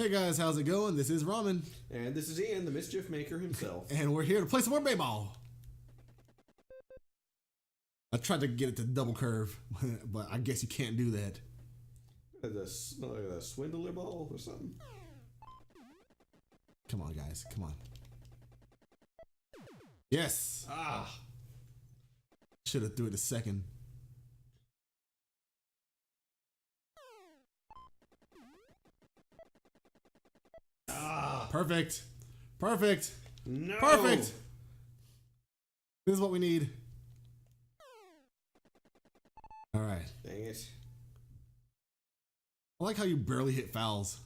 Hey guys, how's it going? This is Ramen. And this is Ian, the mischief maker himself. And we're here to play some more baseball. I tried to get it to double curve, but I guess you can't do that. Like a swindler ball or something? Come on, guys. Come on. Yes! Ah! Should have threw it a second. Ah! Perfect. Perfect. No! Perfect. This is what we need. All right. Dang it. I like how you barely hit fouls.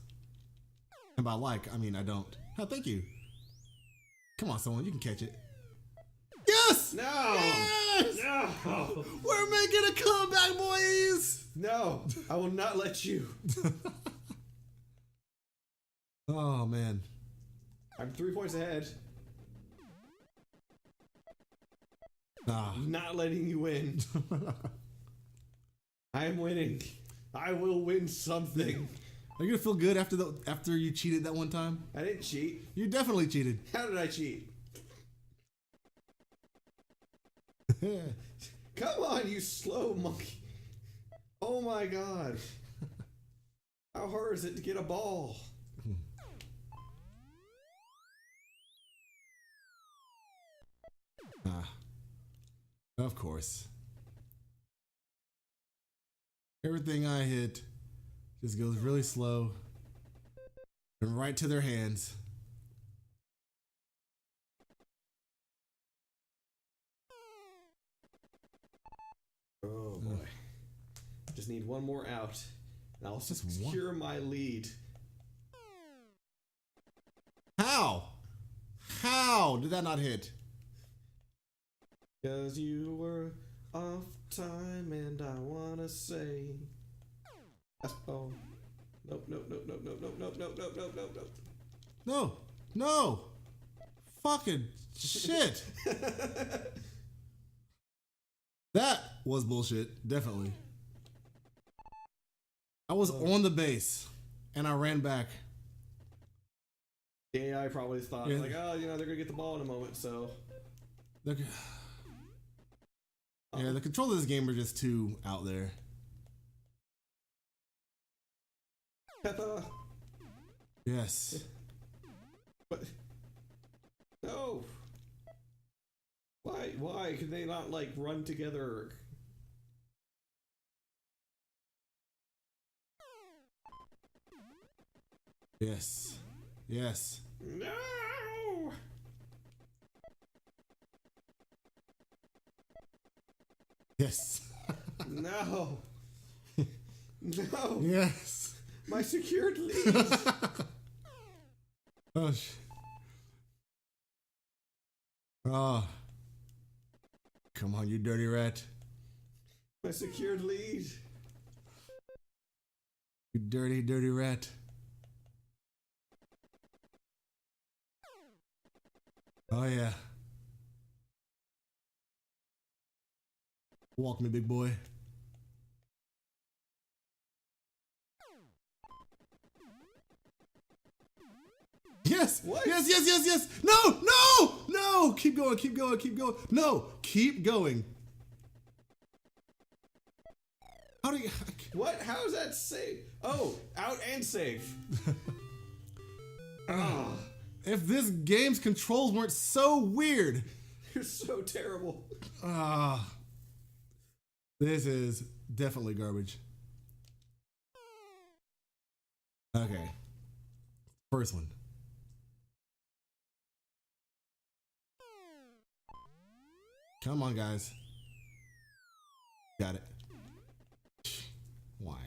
And by like, I mean I don't. Oh, thank you. Come on, someone. You can catch it. Yes! No! Yes! No! We're making a comeback, boys! No! I will not let you. Oh, man. I'm 3 points ahead. Ah. Not letting you win. I am winning. I will win something. Are you gonna feel good after you cheated that one time? I didn't cheat. You definitely cheated. How did I cheat? Come on, you slow monkey. Oh my god. How hard is it to get a ball? Of course. Everything I hit just goes really slow and right to their hands. Oh boy. Just need one more out, and I'll secure my lead. How? How did that not hit? Cause you were off time, and I wanna say, oh, nope, nope, nope, nope, nope, nope, nope, nope, nope, nope, nope, nope. No, no, fucking shit. That was bullshit, definitely. I was on the base, and I ran back. The AI probably thought, like, oh, you know, they're gonna get the ball in a moment, so. Yeah, the controls of this game are just too out there. Peppa. Yes. But no. Why could they not like run together? Yes. Yes. No. Yes. No. No. Yes. My secured lead. Oh shit. Oh. Come on, you dirty rat. My secured lead. You dirty, dirty rat. Oh yeah. Walk me, big boy. Yes! What? Yes, yes, yes, yes! No! No! No! Keep going, keep going, keep going. No! Keep going. How do you... What? How is that safe? Oh, out and safe. Ah, if this game's controls weren't so weird. you're so terrible. This is definitely garbage. Okay. First one. Come on, guys. Got it. Why?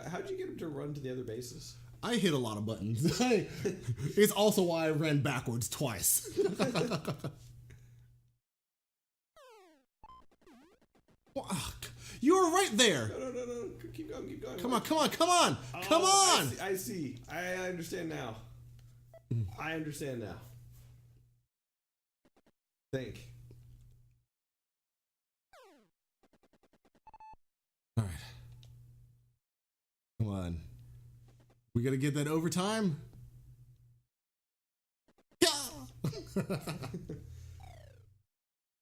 How'd you get him to run to the other bases? I hit a lot of buttons. It's also why I ran backwards twice. You were right there. No. Keep going, keep going. Come on, come on, come on. Come on. I see. I understand now. I understand now. Think. All right. Come on. We gotta get that overtime. Yeah.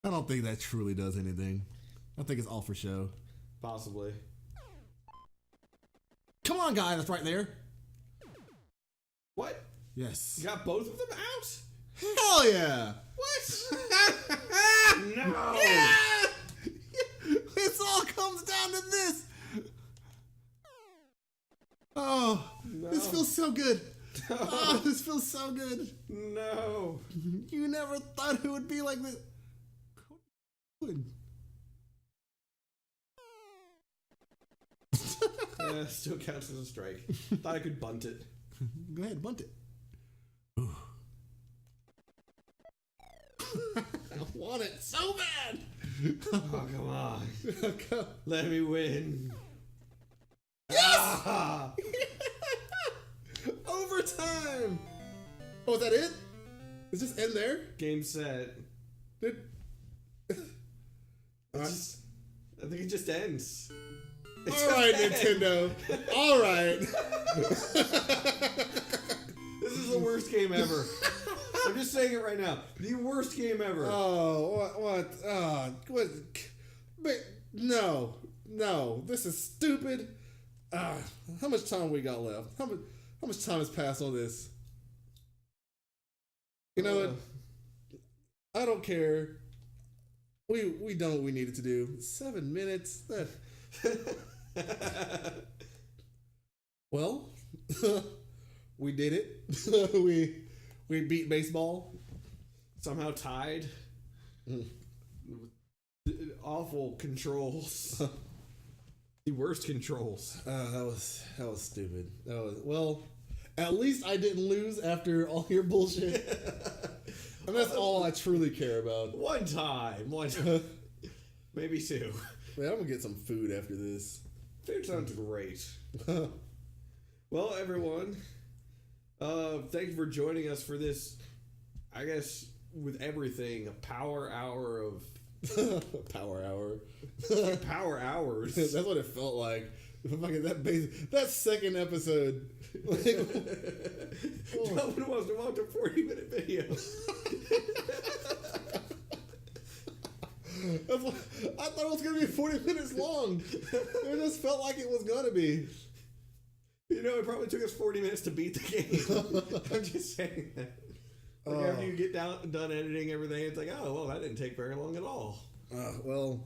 I don't think that truly does anything. I think it's all for show. Possibly. Come on, guy, that's right there. What? Yes. You got both of them out? Hell yeah. What? No. Yeah. This all comes down to this. Oh, No. this feels so good. No. Oh, this feels so good. No. You never thought it would be like this. Yeah, still counts as a strike. Thought I could bunt it. Go ahead, bunt it. I want it so bad. Oh, come on. Let me win. Yes! Ah! Overtime. Oh, is that it? Is this end there? Game set. Did... I think it just ends. All right, Nintendo. All right. This is the worst game ever. I'm just saying it right now. The worst game ever. Oh, what? What? But no. This is stupid. How much time we got left? How much time has passed on this? You know what? I don't care. We done what we needed to do. 7 minutes. Well, we did it. we beat baseball. Somehow tied. Awful controls. The worst controls. That was stupid. Well, at least I didn't lose after all your bullshit. And that's all I truly care about. One time. Maybe two. Man, I'm gonna get some food after this. Food sounds great. Well, everyone, thank you for joining us for this, I guess, with everything, a power hour of... Power hour. Power hours. That's what it felt like. Fucking that second episode. Like, no one wants to watch a 40-minute video. I thought it was going to be 40 minutes long. It just felt like it was going to be. You know, it probably took us 40 minutes to beat the game. I'm just saying that. Like after you get done editing everything, it's like, oh, well, that didn't take very long at all. Well,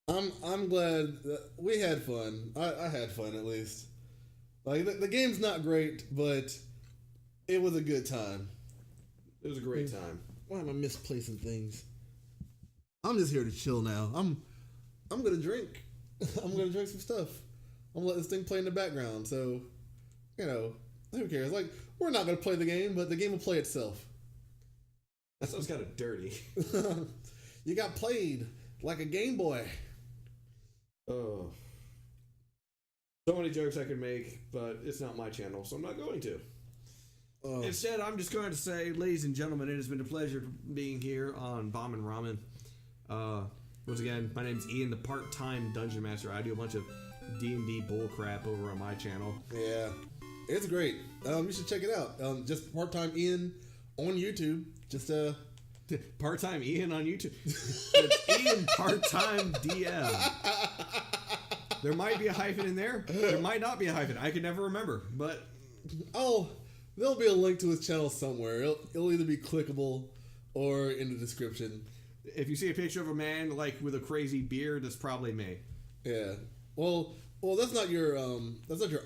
I'm glad that we had fun. I had fun, at least. Like, the game's not great, but it was a good time. It was a great time. Why am I misplacing things? I'm just here to chill now. I'm gonna drink. I'm gonna drink some stuff. I'm gonna let this thing play in the background. So, you know, who cares? Like, we're not gonna play the game, but the game will play itself. That sounds kind of dirty. You got played like a Game Boy. Oh. So many jokes I could make, but it's not my channel, so I'm not going to. Instead, I'm just going to say, ladies and gentlemen, it has been a pleasure being here on Bombin Ramen. Once again, my name's Ian, the part-time Dungeon Master. I do a bunch of D&D bullcrap over on my channel. Yeah, it's great. You should check it out. Just part-time Ian on YouTube. Just part-time Ian on YouTube. It's Ian part-time DM. There might be a hyphen in there. There might not be a hyphen. I can never remember. But there'll be a link to his channel somewhere. It'll either be clickable or in the description. If you see a picture of a man like with a crazy beard, that's probably me. Yeah. Well, that's not your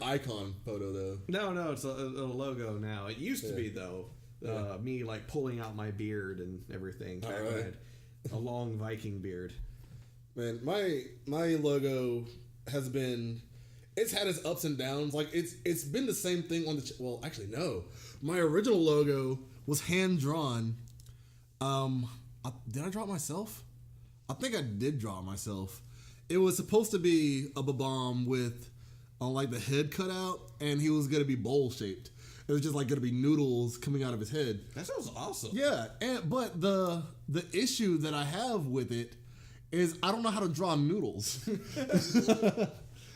icon photo though. No, it's a logo now. It used to be though. Me like pulling out my beard and everything. Back when I had a long Viking beard. Man, my logo has been, it's had its ups and downs. Like it's been the same thing on the well, actually no. My original logo was hand drawn. Did I draw it myself? I think I did draw it myself. It was supposed to be a Bombin with like the head cut out, and he was gonna be bowl shaped. It was just like gonna be noodles coming out of his head. That sounds awesome. Yeah, but the issue that I have with it is I don't know how to draw noodles.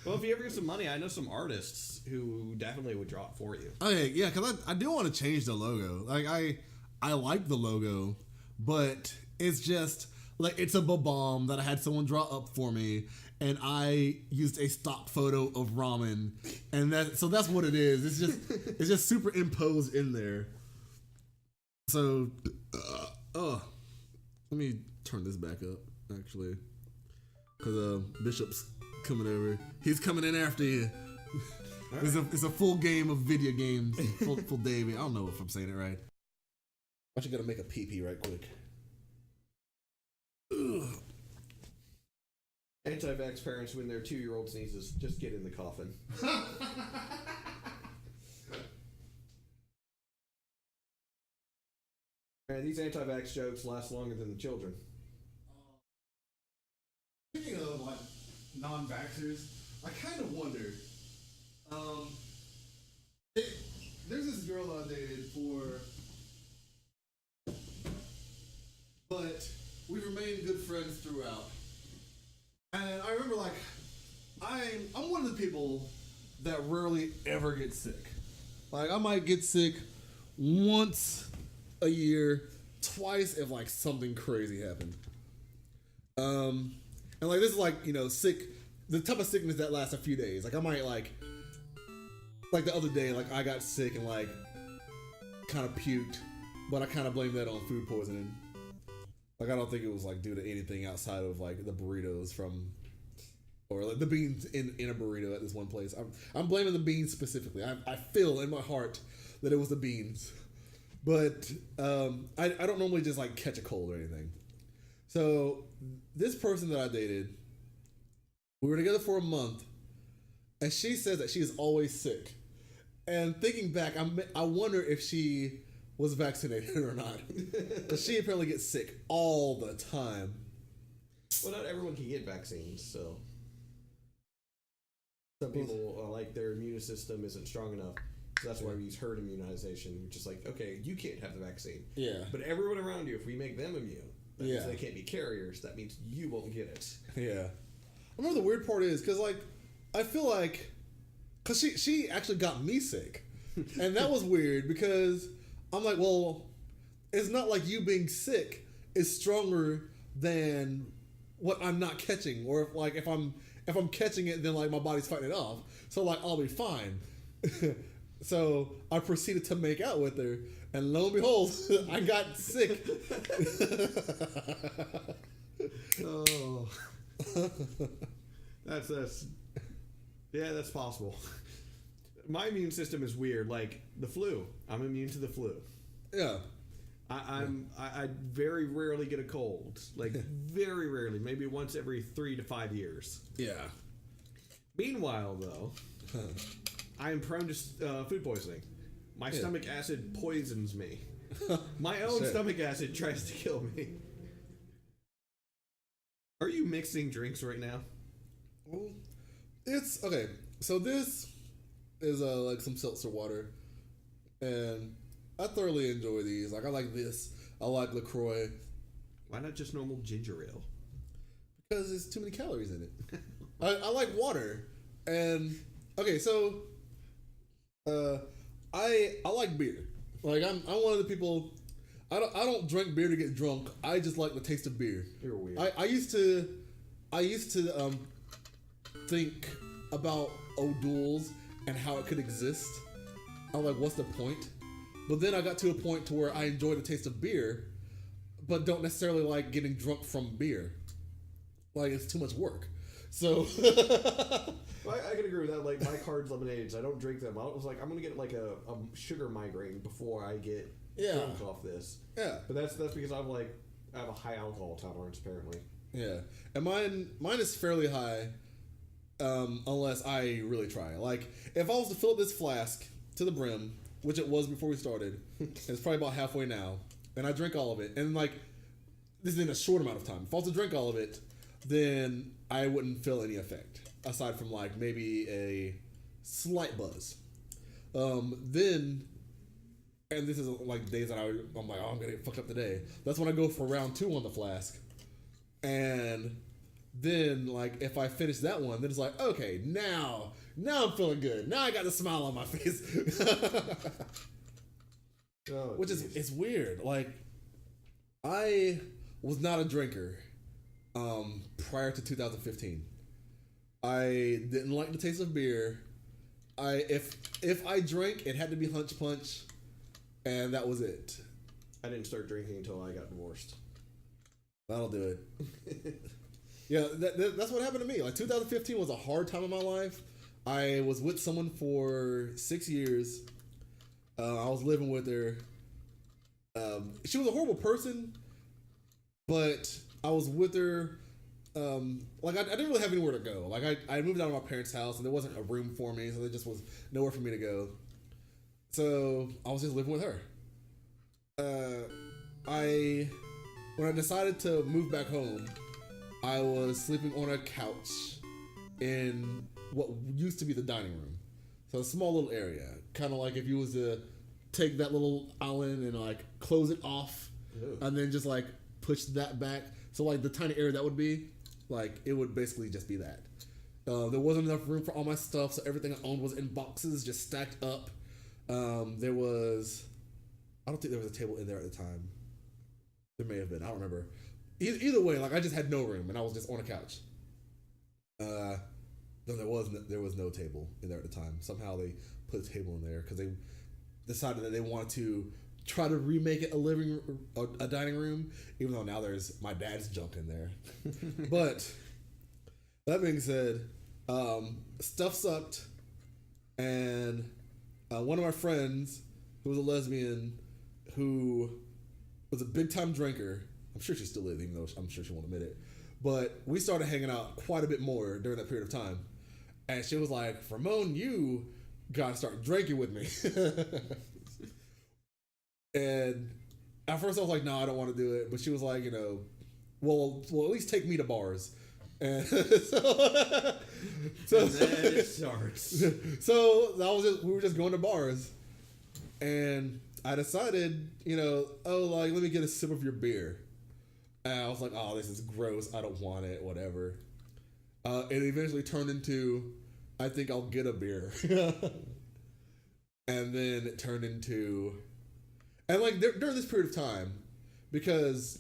Well, if you ever get some money, I know some artists who definitely would draw it for you. Okay, yeah, because I do want to change the logo. Like I like the logo, but it's just like it's a bomb that I had someone draw up for me, and I used a stock photo of ramen, and that's what it is. It's just superimposed in there. So, let me turn this back up actually, because Bishop's coming over. He's coming in after you. Right. It's a full game of video games. Full Davey. I don't know if I'm saying it right. I actually gotta make a pee right quick. Ugh. Anti-vax parents, when their 2-year-old sneezes, just get in the coffin. And these anti-vax jokes last longer than the children. Speaking of like non-vaxxers, I kind of wonder. There's this girl that I dated but we remained good friends throughout. And I remember, like, I'm one of the people that rarely ever get sick. Like, I might get sick once a year, twice if like something crazy happened. And like this is like, sick, the type of sickness that lasts a few days. Like I might like the other day, like I got sick and like kind of puked, but I kind of blame that on food poisoning. Like I don't think it was like due to anything outside of like the burritos or like the beans in a burrito at this one place. I'm blaming the beans specifically. I feel in my heart that it was the beans, but I don't normally just like catch a cold or anything. So this person that I dated, we were together for a month, and she says that she is always sick. And thinking back, I wonder if she was vaccinated or not. Because she apparently gets sick all the time. Well, not everyone can get vaccines, so. Some people, like, their immune system isn't strong enough. So that's why we use herd immunization. Which is like, okay, you can't have the vaccine. Yeah. But everyone around you, if we make them immune, that means they can't be carriers. That means you won't get it. Yeah. I remember the weird part is, because, like, I feel like, because she actually got me sick. And that was weird because I'm like, well, it's not like you being sick is stronger than what I'm not catching. Or if I'm catching it, then like my body's fighting it off. So like I'll be fine. So I proceeded to make out with her, and lo and behold, I got sick. Oh. That's possible. My immune system is weird. Like the flu, I'm immune to the flu. Yeah. I very rarely get a cold. Like very rarely, maybe once every 3 to 5 years. Yeah. Meanwhile, though, I am prone to food poisoning. My stomach acid poisons me. My own stomach acid tries to kill me. Are you mixing drinks right now? Well, it's okay. So this is like some seltzer water, and I thoroughly enjoy these. Like I like this. I like LaCroix. Why not just normal ginger ale? Because there's too many calories in it. I like water, and okay, so I like beer. Like I'm one of the people. I don't drink beer to get drunk. I just like the taste of beer. You're weird. I used to think about O'Doul's and how it could exist. I'm like, what's the point? But then I got to a point to where I enjoy the taste of beer, but don't necessarily like getting drunk from beer. Like it's too much work. So well, I can agree with that. Like my Cards lemonades, I don't drink them. I was like, I'm gonna get like a sugar migraine before I get drunk off this. Yeah. But that's because I have a high alcohol tolerance apparently. Yeah, and mine is fairly high, unless I really try. Like if I was to fill up this flask to the brim, which it was before we started, it's probably about halfway now, and I drink all of it, and like this is in a short amount of time. If I was to drink all of it, then I wouldn't feel any effect aside from like maybe a slight buzz. Then. And this is like days that I'm like, oh, I'm gonna get fucked up today. That's when I go for round 2 on the flask, and then like if I finish that one, then it's like, okay, now I'm feeling good. Now I got a smile on my face. Which is it's weird. Like I was not a drinker prior to 2015. I didn't like the taste of beer. If I drank, it had to be Hunch Punch, and that was it. I didn't start drinking until I got divorced. That'll do it. Yeah, that's what happened to me. Like 2015 was a hard time in my life. I was with someone for 6 years. I was living with her. She was a horrible person, but I was with her. Like I didn't really have anywhere to go. Like I moved out of my parents' house and there wasn't a room for me, so there just was nowhere for me to go. So I was just living with her. When I decided to move back home, I was sleeping on a couch in what used to be the dining room. So a small little area, kind of like if you was to take that little island and like close it off, and then just like push that back. So like the tiny area that would be, like it would basically just be that. There wasn't enough room for all my stuff, so everything I owned was in boxes, just stacked up. I don't think there was a table in there at the time. There may have been, I don't remember. Either way, like I just had no room and I was just on a couch. No, there was no table in there at the time. Somehow they put a table in there because they decided that they wanted to try to remake it a dining room, even though now there's my dad's junk in there. But that being said, stuff sucked, and one of my friends who was a lesbian who was a big time drinker. I'm sure she still is, even though I'm sure she won't admit it. But we started hanging out quite a bit more during that period of time. And she was like, Ramon, you gotta start drinking with me. And at first I was like, no, I don't want to do it. But she was like, well, at least take me to bars. And so and then it starts. So we were just going to bars. And I decided, let me get a sip of your beer. And I was like, oh, this is gross. I don't want it, whatever. It eventually turned into, I think I'll get a beer. And then it turned into, and like during this period of time, because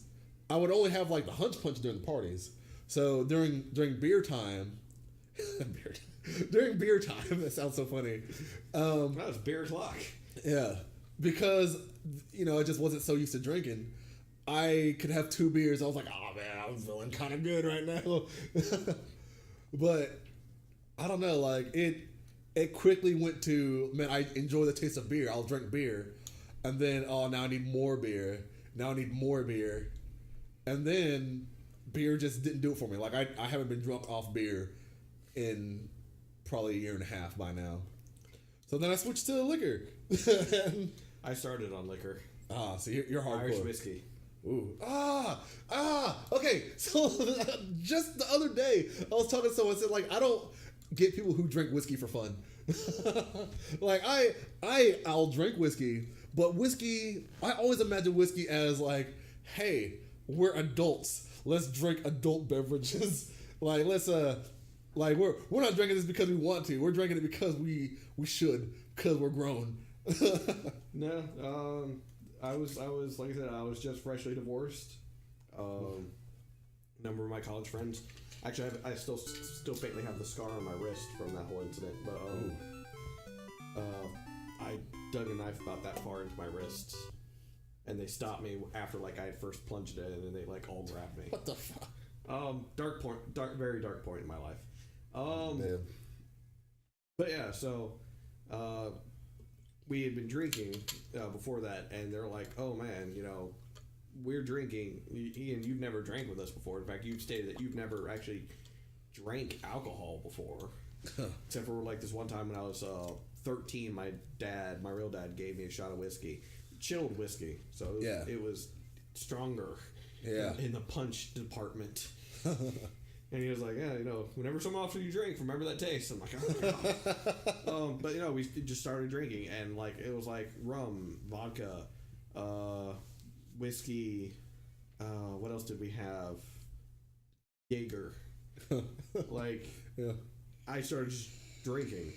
I would only have like the Hunch Punch during the parties. So during beer time, during beer time, that sounds so funny. That was beer o'clock. Yeah, because I just wasn't so used to drinking. I could have 2 beers. I was like, oh man, I'm feeling kind of good right now. But I don't know, like it quickly went to, man, I enjoy the taste of beer. I'll drink beer. And then, now I need more beer. Now I need more beer. And then beer just didn't do it for me. Like I haven't been drunk off beer in probably a year and a half by now. So then I switched to liquor. I started on liquor. So you're hardcore. Irish whiskey. Ooh. Okay. So just the other day, I was talking to someone. Said like, I don't get people who drink whiskey for fun. Like I'll drink whiskey, but whiskey, I always imagine whiskey as like, hey, we're adults. Let's drink adult beverages. Like let's like we're not drinking this because we want to. We're drinking it because we should, because we're grown. No. I was like I said, I was just freshly divorced. Number of my college friends. Actually, I still faintly have the scar on my wrist from that whole incident. But I dug a knife about that far into my wrist, and they stopped me after like I had first plunged it, and then they like all grabbed me. What the fuck? Very dark point in my life. Man. But yeah, so we had been drinking before that, and they're like, "Oh man, we're drinking. Ian, you've never drank with us before. In fact, you've stated that you've never actually drank alcohol before, except for like this one time when I was 13. My real dad, gave me a shot of whiskey, chilled whiskey. So it was stronger. Yeah. In the punch department." And he was like, yeah, whenever someone offers you drink, remember that taste. I'm like, oh my God. But, we just started drinking, and, like, it was, like, rum, vodka, whiskey, what else did we have? Jaeger. Like, yeah. I started just drinking.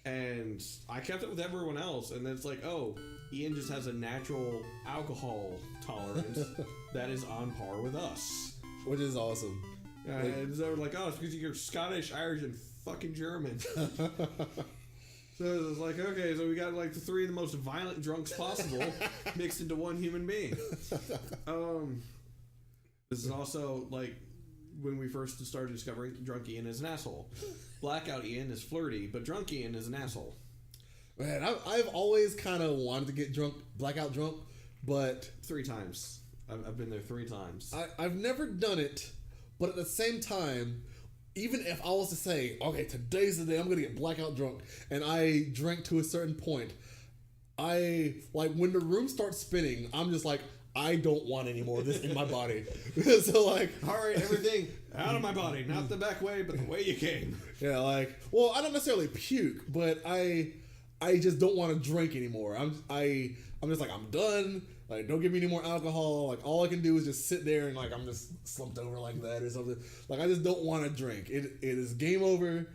And I kept up with everyone else. And then it's like, oh, Ian just has a natural alcohol tolerance that is on par with us. Which is awesome. And they were like, oh, it's because you're Scottish, Irish, and fucking German. So it was like, okay, so we got like the three of the most violent drunks possible mixed into one human being. This is also like when we first started discovering drunk Ian is an asshole. Blackout Ian is flirty, but drunk Ian is an asshole. Man, I've always kind of wanted to get drunk, blackout drunk, but 3 times. I've been there 3 times. I've never done it, but at the same time, even if I was to say, okay, today's the day I'm gonna get blackout drunk, and I drank to a certain point, I like when the room starts spinning, I'm just like, I don't want any more of this in my body. So like, all right, everything out of my body, not the back way, but the way you came. Yeah, like, well, I don't necessarily puke, but I just don't want to drink anymore. I'm just like, I'm done. Like, don't give me any more alcohol. Like, all I can do is just sit there and like I'm just slumped over like that or something. Like, I just don't want to drink. It is game over.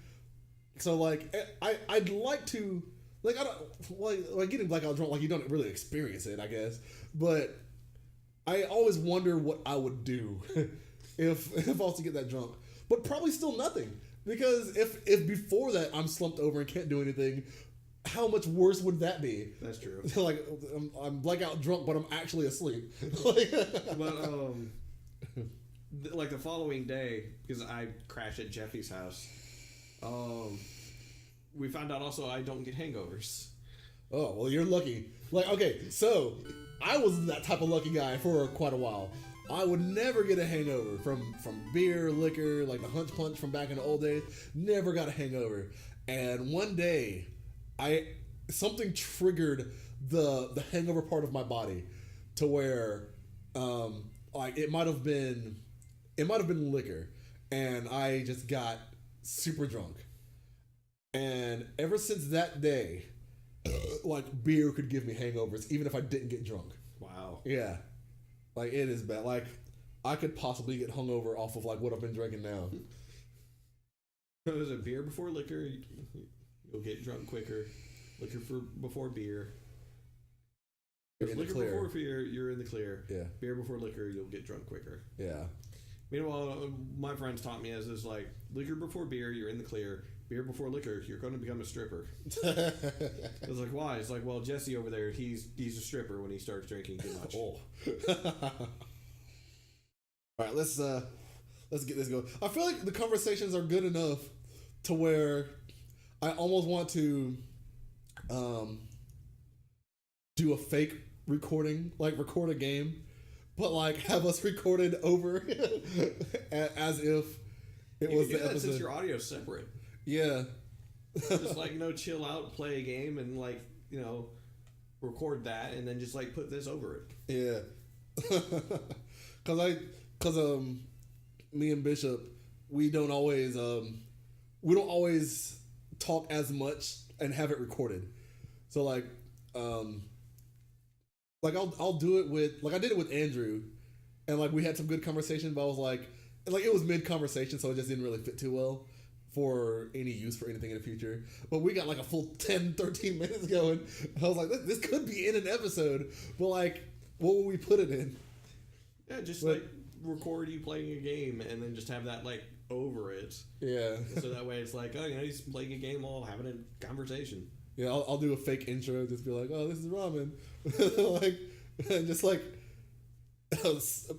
So like, I'd like to, like, I don't like getting blackout drunk. Like, you don't really experience it, I guess. But I always wonder what I would do if I was to get that drunk. But probably still nothing, because if before that I'm slumped over and can't do anything, how much worse would that be? That's true. Like, I'm blackout drunk, but I'm actually asleep. Like, but like the following day, because I crashed at Jeffy's house, we found out also I don't get hangovers. Oh, well, you're lucky. Like, okay, so I was that type of lucky guy for quite a while. I would never get a hangover from beer, liquor, like the Hunch Punch from back in the old days. Never got a hangover. And one day, something triggered the hangover part of my body to where like it might have been liquor, and I just got super drunk. And ever since that day, like beer could give me hangovers even if I didn't get drunk. Wow. Yeah. Like, it is bad. Like, I could possibly get hungover off of like what I've been drinking now. Is it beer before liquor? You'll get drunk quicker. Liquor before beer. If liquor before beer, you're in the clear. Yeah. Beer before liquor, you'll get drunk quicker. Yeah. Meanwhile, my friends taught me as is like, liquor before beer, you're in the clear. Beer before liquor, you're going to become a stripper. I was like, why? It's like, well, Jesse over there, he's a stripper when he starts drinking too much. Oh. All right, let's get this going. I feel like the conversations are good enough to where I almost want to do a fake recording, like record a game, but like have us recorded over as if it was the episode. Since your audio's separate. Yeah. Just like, chill out, play a game, and like, record that, and then just like put this over it. Yeah. Cause me and Bishop, we don't always talk as much and have it recorded. So like I'll do it with, like I did it with Andrew, and like we had some good conversation, but I was like it was mid conversation, so it just didn't really fit too well for any use for anything in the future. But we got like a full 10-13 minutes going. I was like, this could be in an episode, but like, what would we put it in? Yeah, just like record you playing a game and then just have that like over it. Yeah. So that way it's like, oh, he's playing a game while having a conversation. Yeah, I'll do a fake intro, just be like, oh, this is ramen. Like, and just like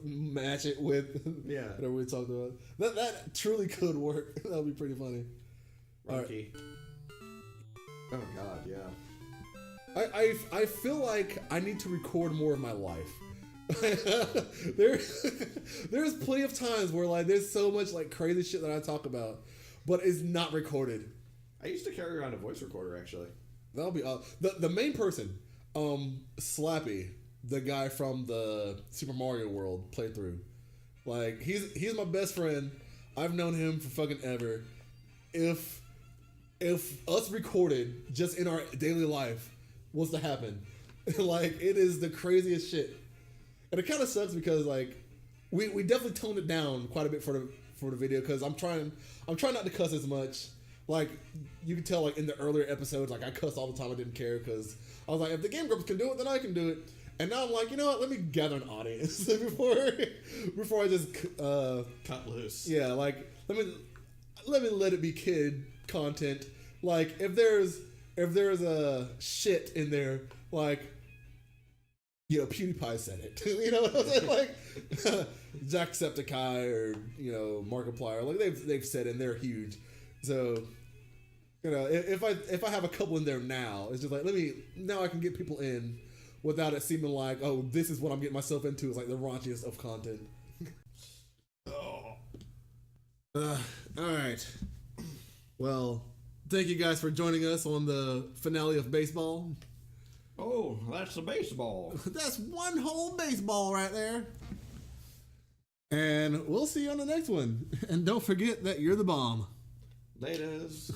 match it with whatever we talked about. That truly could work. That would be pretty funny. Rocky. Right. Oh God, yeah. I feel like I need to record more of my life. There's plenty of times where like there's so much like crazy shit that I talk about, but it's not recorded. I used to carry around a voice recorder actually. That'll be the main person, Slappy, the guy from the Super Mario World playthrough. Like he's my best friend. I've known him for fucking ever. If us recorded just in our daily life was to happen, like it is the craziest shit. And it kind of sucks because like we definitely toned it down quite a bit for for the video because I'm trying not to cuss as much. Like you can tell, like in the earlier episodes, like I cussed all the time. I didn't care because I was like, if the Game Grumps can do it, then I can do it. And now I'm like, you know what? Let me gather an audience before I just cut loose. Yeah, like let it be kid content. Like if there's a shit in there, like you know, PewDiePie said it. You know what I'm saying? Like Jacksepticeye or you know Markiplier, like they've said it and they're huge. So you know, if I have a couple in there now, it's just like now I can get people in without it seeming like, oh, this is what I'm getting myself into. It's like the raunchiest of content. All right. Well, thank you guys for joining us on the finale of baseball. Oh, that's the baseball. That's one whole baseball right there. And we'll see you on the next one. And don't forget that you're the bomb. Laters.